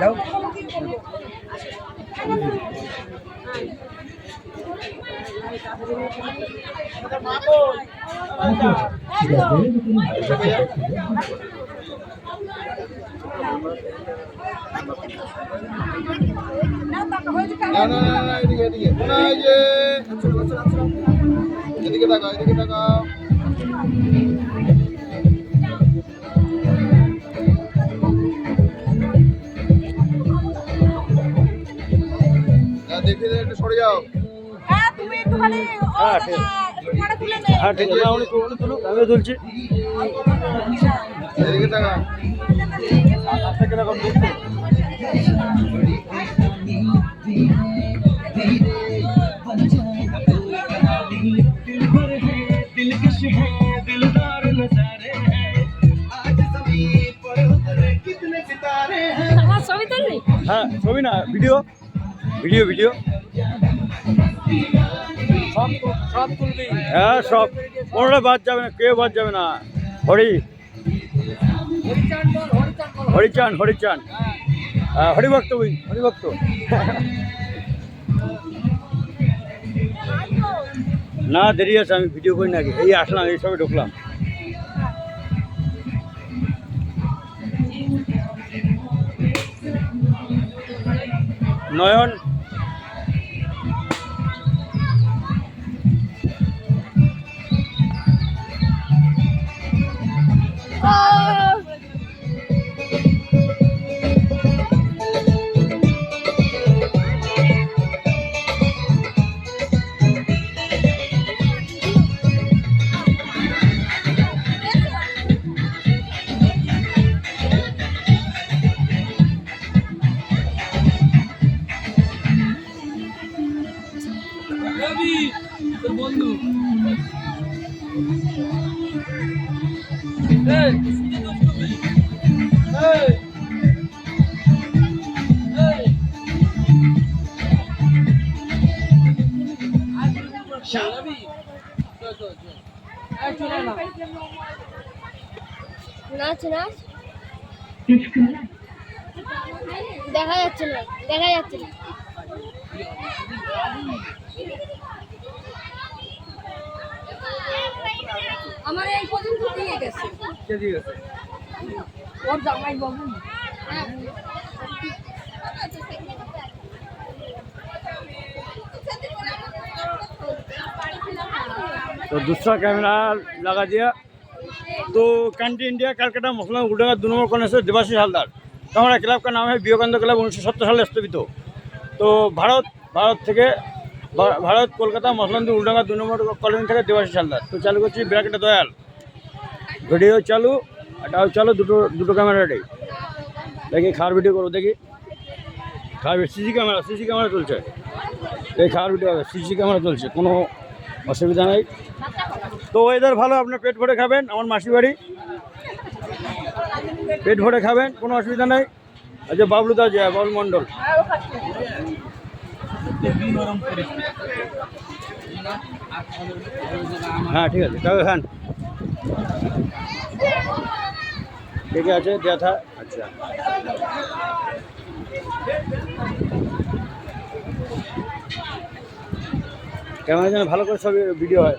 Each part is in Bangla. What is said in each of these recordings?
যাও এদিকে তাকাও, এদিকে তাকাও। দেখে একটু সরে যাও। হ্যাঁ তুমি একটুখানি হ্যাঁ ঠিক হ্যাঁ ঠিক আছে উনি তুলুক আমিও তুলছি এদিকে তাকাও। আমার ছবি তুললি? হ্যাঁ ছবি না ভিডিও ভিডিও ভিডিও সব তুলবি। হ্যাঁ সব কোনোটা বাদ যাবে না কেউ বাদ যাবে না হরিচান হরিচান হ্যাঁ হরিভক্ত ওই হরিভক্ত না দেরি আছে আমি ভিডিও করি নাকি এই আসলাম এই সবে ঢুকলাম নয়ন বন্ধু নাচ নাচ দেখা যাচ্ছে না দেখা যাচ্ছে না আমার এই পর্যন্ত দিয়ে গেছে ওর জামাই বাবু तो दूसरा कैमरा लगा दिया तो कैंटी इंडिया कलकत्ता मसला उड़ेगा 2 नंबर कॉर्नर से देवाशीष हालदार तो हमारा क्लब का नाम है विवेकानंद क्लब 1970 साल स्थापित तो भारत कोलकाता मसलांदी उलडांगा 2 नंबर कॉलोनी থেকে দেবাশিস হালদার তো চালু করছি ব্র্যাকেটে দয়াল ভিডিও চালু এটাও চালু দুটো ক্যামেরাটাই দেখি খাওয়ার ভিডিও করো দেখি খাওয়ার সিসি ক্যামেরা চলছে এই খাওয়ার ভিডিও সিসি ক্যামেরা চলছে কোনো অসুবিধা নেই তো ওয়েদার ভালো আপনার পেট ভরে খাবেন আমার মাসি বাড়ি পেট ভরে খাবেন কোনো অসুবিধা নেই আচ্ছা বাবলু দা জয় বাবলু মণ্ডল হ্যাঁ ঠিক আছে তবে খান ঠিক আছে দেওয়া থা আচ্ছা ক্যামেরা যেন ভালো করে সব ভিডিও হয়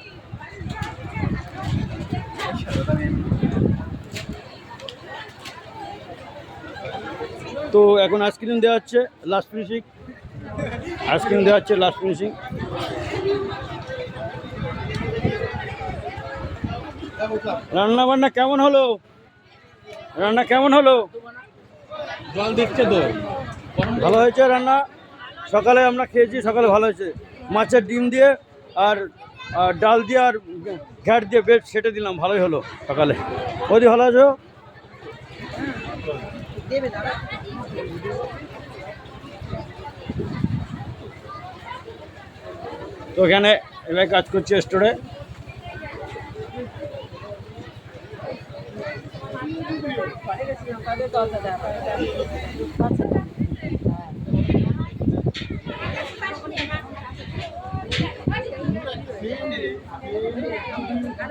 তো এখন আইসক্রিম দেওয়া হচ্ছে লাস্ট ফিনিশিং আইসক্রিম দেওয়া হচ্ছে লাস্ট ফিনিশিং রান্না বান্না কেমন হলো জল দিচ্ছে তো ভালো হয়েছে রান্না সকালে আমরা খেয়েছি সকালে ভালো হয়েছে মাছের ডিম দিয়ে আর ডাল দিয়ে আর ঘ্যাট দিয়ে বেশ সেটে দিলাম ভালোই হলো সকালে ওদি ভালো আছো তো এখানে এবার কাজ করছি স্টোরে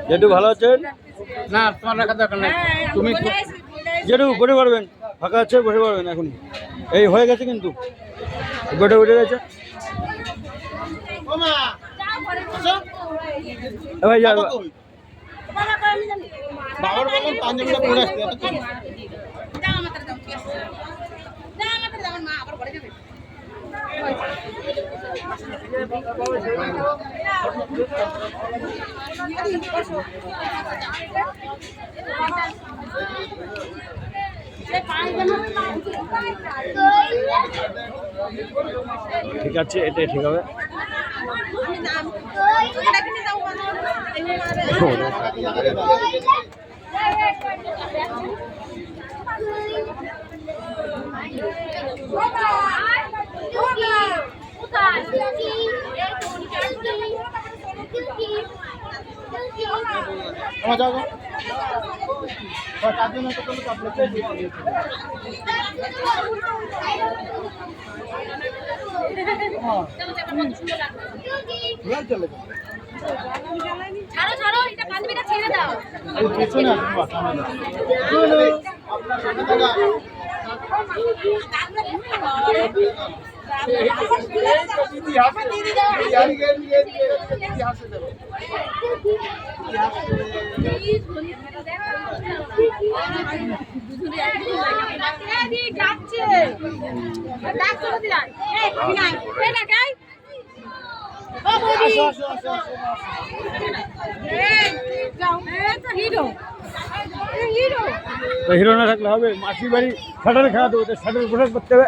জেঠু ভালো আছেন না তোমার রাখা দরকার নাই তুমি জেঠু করে পারবেন ফাঁকা আছে, বসে পড়বেন এখন। এই হয়ে গেছে কিন্তু, বেটে উঠে গেছে। এ ভাই যা, বাবার বললাম পাঞ্জাবিটা পরে আসতে এতক্ষণ। ঠিক আছে, এটাই ঠিক হবে। আমার যাও চারজন হয়তো কোনো চাপলে চলে ছাড়ো ছাড়ো, এটা পাঞ্জাবিটা ছেড়ে দাও। পেছনে আপনার সামনে থাকা হিরো না থাকলে হবে, মাসির বাড়ি শাটারে খেলা দেবো, শাটারে পোশাক করতে হবে।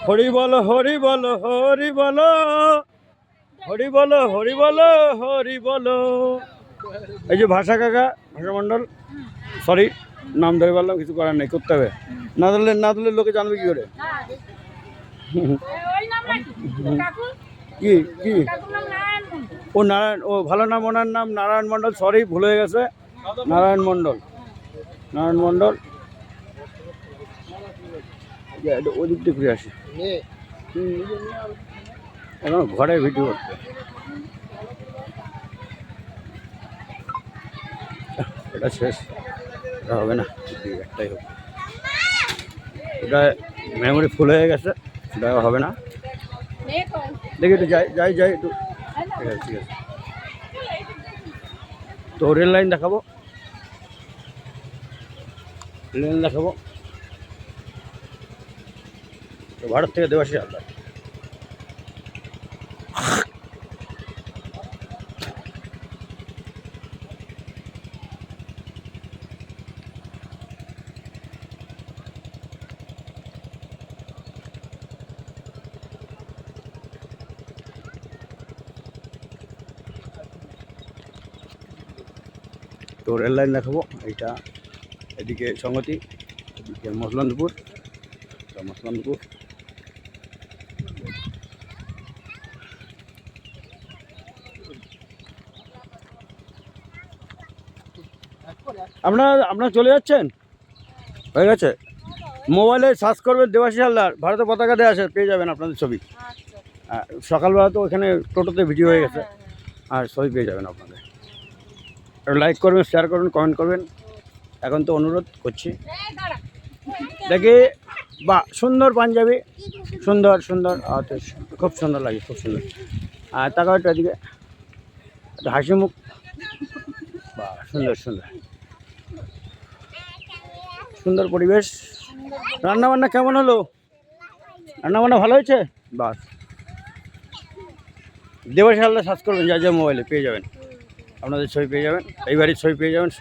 হরি বলো হরি বলো হরি বলো, হরি বলো হরি বলো হরি বলো। এই যে ভাষা কাকা, ভাষা মণ্ডল, সরি নাম ধরে বললাম, কিছু করার নেই, করতে হবে। না দিলে লোকে জানবে কি করে? কি কি ও নারায়ণ, ও ভালো নাম, ওনার নাম নারায়ণ মণ্ডল। সরি ভুল হয়ে গেছে, নারায়ণ মণ্ডল, নারায়ণ মণ্ডল। ওদিক দিয়ে ঘুরে আসি, এখন ঘরে ভিডিও করতে। এটা শেষ, এটা হবে না, একটাই হোক। এটা মেমোরি ফুল হয়ে গেছে, এটা হবে না। দেখি একটু যাই একটু। ঠিক আছে ঠিক আছে, তো রেল লাইন দেখাবো, রেল দেখাবো। তো ভারত থেকে দেবাশিস হালদার। তো রেল লাইন দেখাবো, এইটা এদিকে সংগতি, এদিকে মসলন্দপুর, মসলন্দপুর। আপনারা চলে যাচ্ছেন, হয়ে গেছে। মোবাইলে সার্চ করবেন দেবাশিস হালদার, ভারতের পতাকা দেওয়া আছে, পেয়ে যাবেন আপনাদের ছবি। সকালবেলা তো ওখানে টোটোতে ভিডিও হয়ে গেছে, আর ছবি পেয়ে যাবেন আপনাদের। লাইক করবেন, শেয়ার করবেন, কমেন্ট করবেন। এখন তো অনুরোধ করছি, দেখি বা সুন্দর পাঞ্জাবি, সুন্দর সুন্দর, খুব সুন্দর লাগে, খুব সুন্দর। আর তাকাও একটু এদিকে, একটু হাসি মুখ, বা সুন্দর সুন্দর সুন্দর পরিবেশ। রান্নাবান্না কেমন হলো? রান্নাবান্না ভালো হয়েছে? বাস, দেবাশিস হালদার সার্চ করবেন, যা মোবাইলে পেয়ে যাবেন, আপনাদের ছবি পেয়ে যাবেন, এই বাড়ির ছবি পেয়ে যাবেন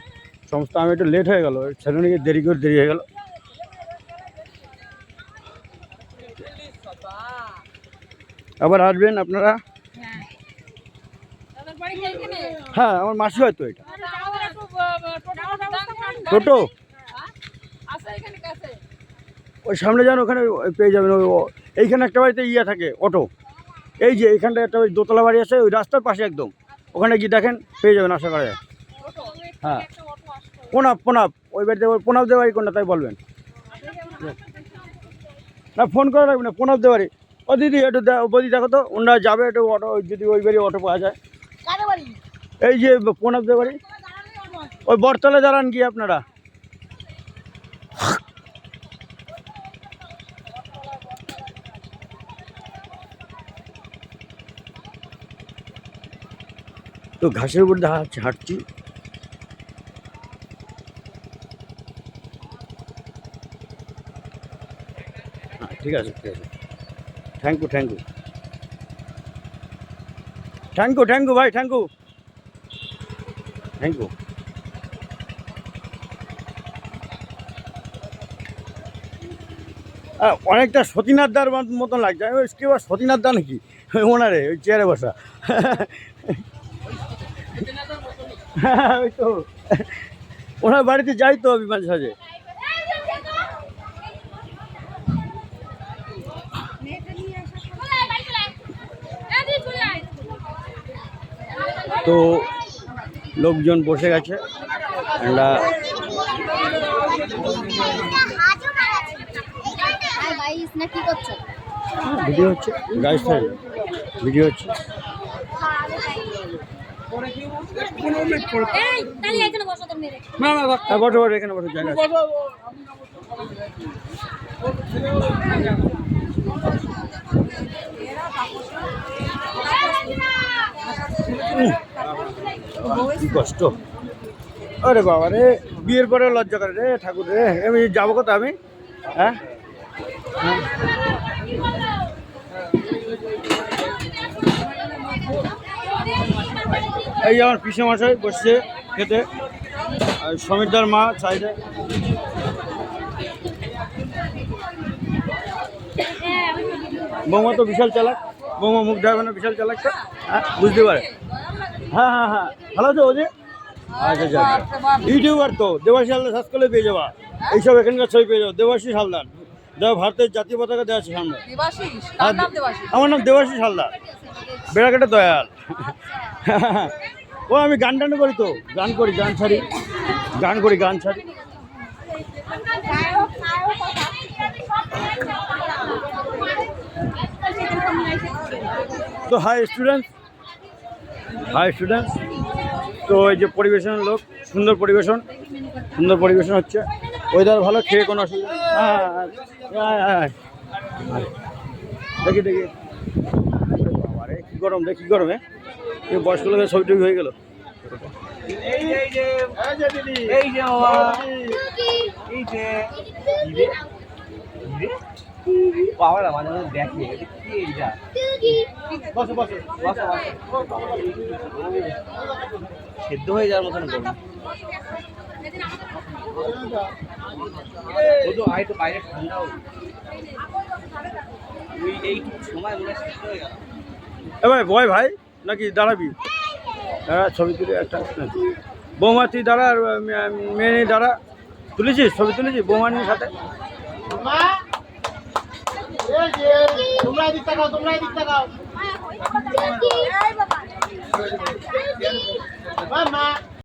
সমস্ত। আমি একটু লেট হয়ে গেল, সেখানে দেরি হয়ে গেল। আবার আসবেন আপনারা। হ্যাঁ, আমার মাসি হয়তো এটা টোটো, ওই সামনে যান, ওখানে পেয়ে যাবেন। এইখানে একটা বাড়িতে থাকে অটো, এই যে এইখানটা একটা দোতলা বাড়ি আছে, ওই রাস্তার পাশে একদম, ওখানে গিয়ে দেখেন, পেয়ে যাবেন, আশা করা যায়। হ্যাঁ, প্রণাব, ওই বাড়িতে প্রণাব দেওয়ারি কোনটা তাই বলবেন। না ফোন করা লাগবে না, প্রণাব দেওয়ারি ও দিদি একটু বদি দেখো তো ওনারা যাবে একটু অটো যদি ওই বাড়ি অটো পাওয়া যায় কাদের বাড়ি? এই যে প্রণবদের বাড়ি ওই বটতলে দাঁড়ান কি আপনারা তো ঘাসের উপর হাঁটছি ঠিক আছে ঠিক আছে thank you thank you thank you thank you ভাই থ্যাংক ইউ থ্যাংক ইউ অনেকটা সতীনাথ দার মতন লাগছে আমি কি আবার সতীনাথ দা নাকি ওনারে ওই চেয়ারে বসা ওই তো ওনার বাড়িতে যাই তো আমি মাঝে সাঝে তো লোকজন বসে গেছে গাইস না কি করছো? ভিডিও হচ্ছে গাইস ভিডিও হচ্ছে এই তাহলে এখানে বসো তুমি মেরে। না না থাক। হ্যাঁ বসো বসো এখানে বসো জায়গা আছে। কি কষ্ট আরে বাবা রে বিয়ের পরে লজ্জা করে রে ঠাকুর রে আমি যাবো কোথা আমি হ্যাঁ এই যে আমার পিসে মশাই বসছে খেতে আর সমীরদার মা সাইডে বৌমা তো বিশাল চালাক বৌমা মুখ ঢাকবে না বিশাল চালাকটা হ্যাঁ বুঝতে পারে হ্যাঁ হ্যাঁ হ্যাঁ ভালো তো ওদের আচ্ছা আচ্ছা ইউটিউবার তো দেবাশিস হালদার সার্চ করলে পেয়ে যাবা এইসব এখানকার ছবি পেয়ে যাবো দেবাশিস হালদার দেখো ভারতের জাতীয় পতাকা দেওয়া আছে সামনে আমার নাম দেবাশিস হালদার বেড়াঘাটে দয়াল ও আমি গান টান করি তো গান করি গান ছাড়ি গান ছাড়ি তো হাই স্টুডেন্টস তো এই যে পরিবেশনের লোক সুন্দর পরিবেশন হচ্ছে ওয়েদার ভালো খেয়ে কোনো অসুবিধা হ্যাঁ দেখি আরে কী গরম রে কী গরমে এই বয়স্ক লোকের ছবি টবি হয়ে গেল বাবারা মাঝে মাঝে দেখে কি এইটা সেদ্ধ হয়ে যাওয়ার মতন গরম ও তো আয় তো বাইরে ঠান্ডাও এইটুকু সময় মনে হয় সেদ্ধ হয়ে গেল ভাই বয় ভাই নাকি দাঁড়াবি ছবি তুলে একটা বৌমা তুই দাঁড়া আর মেয়ে দাঁড়া তুলেছিস ছবি তুলেছিস বৌমা নিয়ে সাথে তোমরা এদিক তাকাও এই বাবা মা